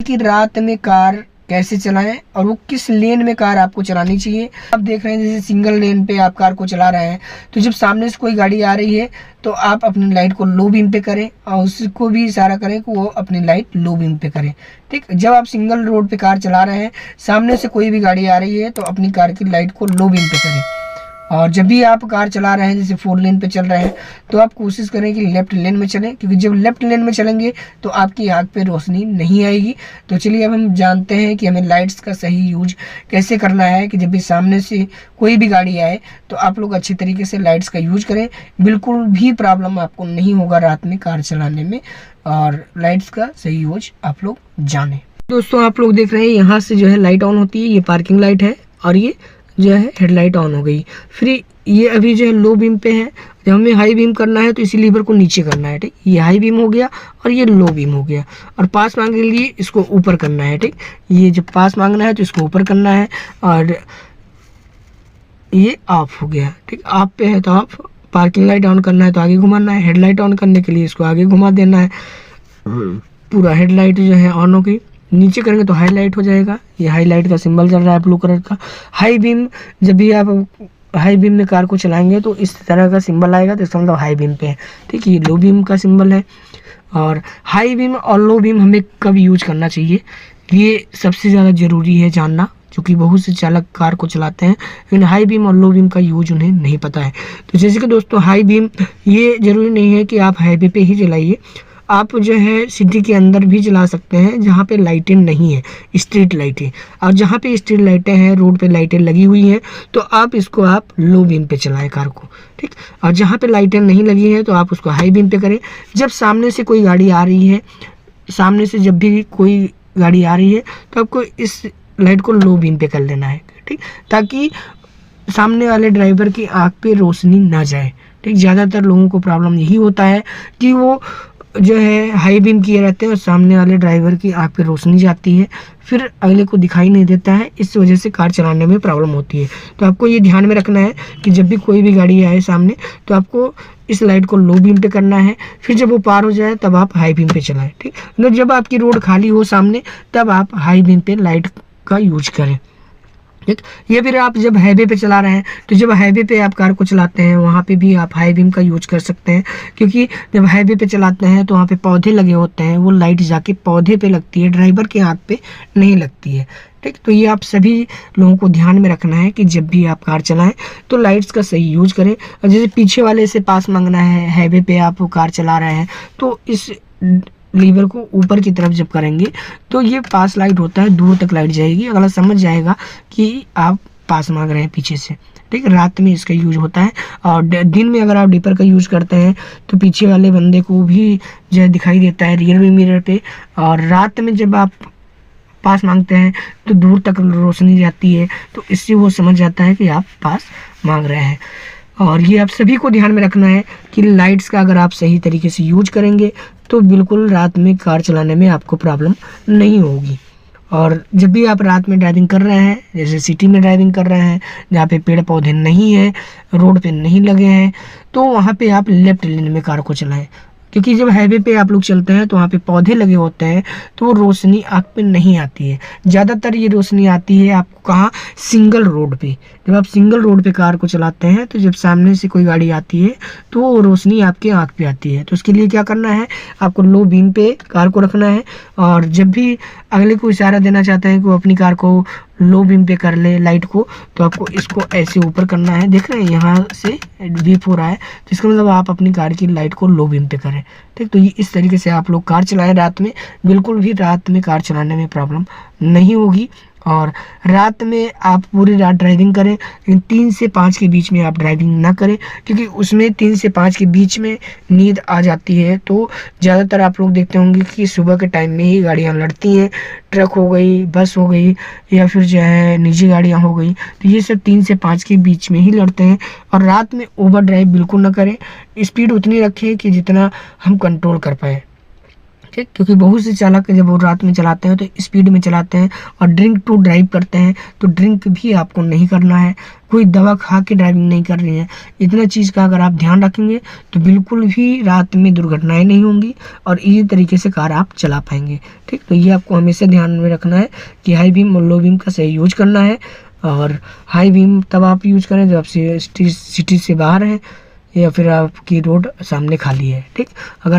कि रात में कार कैसे चलाएं और वो किस लेन में कार आपको चलानी चाहिए। आप देख रहे हैं जैसे सिंगल लेन पे आप कार को चला रहे हैं, तो जब सामने से कोई गाड़ी आ रही है तो आप अपनी लाइट को लो बीम पे करें और उसको भी इशारा करें कि वो अपनी लाइट लो बीम पे करे। ठीक, जब आप सिंगल रोड पे कार चला रहे हैं, सामने से कोई भी गाड़ी आ रही है तो अपनी कार की लाइट को लो बीम पे करें। और जब भी आप कार चला रहे हैं, जैसे 4 लेन पे चल रहे हैं, तो आप कोशिश करें कि लेफ्ट लेन में चलें, क्योंकि जब लेफ्ट लेन में चलेंगे तो आपकी आँख पे रोशनी नहीं आएगी। तो चलिए अब हम जानते हैं कि हमें लाइट्स का सही यूज कैसे करना है कि जब भी सामने से कोई भी गाड़ी आए तो आप लोग अच्छी तरीके से लाइट्स का यूज करें। बिल्कुल भी प्रॉब्लम आपको नहीं होगा रात में कार चलाने में, और लाइट्स का सही यूज आप लोग जानें। दोस्तों आप लोग देख रहे हैं यहाँ से जो है लाइट ऑन होती है, ये पार्किंग लाइट है और ये जो है हेडलाइट ऑन हो गई। फिर ये अभी जो है लो बीम पे है, जब हमें हाई बीम करना है तो इसी लीवर को नीचे करना है। ठीक, ये हाई बीम हो गया और ये लो बीम हो गया। और पास मांगने के लिए इसको ऊपर करना है। ठीक, ये जब पास मांगना है तो इसको ऊपर करना है और ये ऑफ हो गया। ठीक, ऑफ पे है तो ऑफ। पार्किंग लाइट ऑन करना है तो आगे घुमाना है। हेडलाइट ऑन करने के लिए इसको आगे घुमा देना है। पूरा हेडलाइट जो है ऑन हो गई। नीचे करेंगे तो हाईलाइट हो जाएगा। ये हाईलाइट का सिंबल चल रहा है ब्लू कलर का। हाई बीम, जब भी आप हाई बीम में कार को चलाएंगे तो इस तरह का सिंबल आएगा, तो इसका मतलब हाई बीम पे है। ठीक है, ये लो बीम का सिंबल है। और हाई बीम और लो बीम हमें कब यूज करना चाहिए, ये सबसे ज़्यादा ज़रूरी है जानना, क्योंकि बहुत से चालक कार को चलाते हैं लेकिन हाई बीम और लो बीम का यूज उन्हें नहीं पता है। तो जैसे कि दोस्तों हाई बीम, ये ज़रूरी नहीं है कि आप हाईवे पे ही चलाइए, आप जो है सिटी के अंदर भी चला सकते हैं जहाँ पे लाइटें नहीं है, स्ट्रीट लाइटें। और जहाँ पे स्ट्रीट लाइटें हैं, रोड पे लाइटें लगी हुई हैं, तो आप इसको आप लो बीम पे चलाएं कार को। ठीक, और जहाँ पे लाइटें नहीं लगी हैं तो आप उसको हाई बीम पे करें। जब सामने से कोई गाड़ी आ रही है, सामने से जब भी कोई गाड़ी आ रही है तो आपको इस लाइट को लो बीम पे कर लेना है। ठीक, ताकि सामने वाले ड्राइवर की आँख पे रोशनी ना जाए। ठीक, ज़्यादातर लोगों को प्रॉब्लम यही होता है कि वो जो है हाई बीम किए रहते हैं और सामने वाले ड्राइवर की आँख पे रोशनी जाती है, फिर अगले को दिखाई नहीं देता है। इस वजह से कार चलाने में प्रॉब्लम होती है। तो आपको ये ध्यान में रखना है कि जब भी कोई भी गाड़ी आए सामने तो आपको इस लाइट को लो बीम पे करना है। फिर जब वो पार हो जाए तब आप हाई बीम पे चलाएं। ठीक, मतलब जब आपकी रोड खाली हो सामने तब आप हाई बीम पे लाइट का यूज करें। ठीक, ये फिर आप जब हाईवे पे चला रहे हैं तो जब हाईवे पे आप कार को चलाते हैं वहाँ पे भी आप हाई बीम का यूज कर सकते हैं, क्योंकि जब हाईवे पे चलाते हैं तो वहाँ पे पौधे लगे होते हैं, वो लाइट जाके पौधे पे लगती है, ड्राइवर के आँख पे नहीं लगती है। ठीक, तो ये आप सभी लोगों को ध्यान में रखना है कि जब भी आप कार चलाएं तो लाइट्स का सही यूज करें। और जैसे पीछे वाले से पास मांगना है, हाईवे पे आप कार चला रहे हैं, तो इस लीवर को ऊपर की तरफ जब करेंगे तो ये पास लाइट होता है, दूर तक लाइट जाएगी, अगला समझ जाएगा कि आप पास मांग रहे हैं पीछे से। ठीक, रात में इसका यूज होता है। और दिन में अगर आप डिपर का यूज करते हैं तो पीछे वाले बंदे को भी जो है दिखाई देता है रियर व्यू मिरर पे। और रात में जब आप पास मांगते हैं तो दूर तक रोशनी जाती है, तो इससे वो समझ जाता है कि आप पास मांग रहे हैं। और ये आप सभी को ध्यान में रखना है कि लाइट्स का अगर आप सही तरीके से यूज करेंगे तो बिल्कुल रात में कार चलाने में आपको प्रॉब्लम नहीं होगी। और जब भी आप रात में ड्राइविंग कर रहे हैं, जैसे सिटी में ड्राइविंग कर रहे हैं जहाँ पे पेड़ पौधे नहीं हैं, रोड पे नहीं लगे हैं, तो वहाँ पे आप लेफ्ट लेन में कार को चलाएं। क्योंकि जब हाईवे पे आप लोग चलते हैं तो वहाँ पे पौधे लगे होते हैं, तो वो रोशनी आँख पे नहीं आती है। ज़्यादातर ये रोशनी आती है आपको कहाँ, सिंगल रोड पे। जब आप सिंगल रोड पे कार को चलाते हैं तो जब सामने से कोई गाड़ी आती है तो वो रोशनी आपके आँख पे आती है। तो उसके लिए क्या करना है, आपको लो बीम पे कार को रखना है। और जब भी अगले को इशारा देना चाहते हैं कि वो अपनी कार को लो बीम पे कर ले लाइट को, तो आपको इसको ऐसे ऊपर करना है। देख रहे हैं यहाँ से वीप हो रहा है, तो इसका मतलब आप अपनी कार की लाइट को लो बीम पे करें। ठीक, तो ये इस तरीके से आप लोग कार चलाएं रात में। बिल्कुल भी रात में कार चलाने में प्रॉब्लम नहीं होगी। और रात में आप पूरी रात ड्राइविंग करें, लेकिन 3 से 5 के बीच में आप ड्राइविंग ना करें, क्योंकि उसमें 3 से 5 के बीच में नींद आ जाती है। तो ज़्यादातर आप लोग देखते होंगे कि सुबह के टाइम में ही गाड़ियाँ लड़ती हैं, ट्रक हो गई, बस हो गई, या फिर जो है निजी गाड़ियाँ हो गई, तो ये सब 3 से 5 के बीच में ही लड़ते हैं। और रात में ओवर ड्राइव बिल्कुल ना करें, स्पीड उतनी रखें कि जितना हम कंट्रोल कर पाएँ। ठीक, क्योंकि बहुत से चालक जब वो रात में चलाते हैं तो स्पीड में चलाते हैं और ड्रिंक टू ड्राइव करते हैं, तो ड्रिंक भी आपको नहीं करना है, कोई दवा खा के ड्राइविंग नहीं करनी है। इतना चीज़ का अगर आप ध्यान रखेंगे तो बिल्कुल भी रात में दुर्घटनाएं नहीं होंगी और इसी तरीके से कार आप चला पाएंगे। ठीक, तो ये आपको हमेशा ध्यान में रखना है कि हाई बीम और लो बीम का सही यूज करना है। और हाई बीम तब आप यूज करें जब आप सिटी से बाहर हैं या फिर आपकी रोड सामने खाली है। ठीक, अगर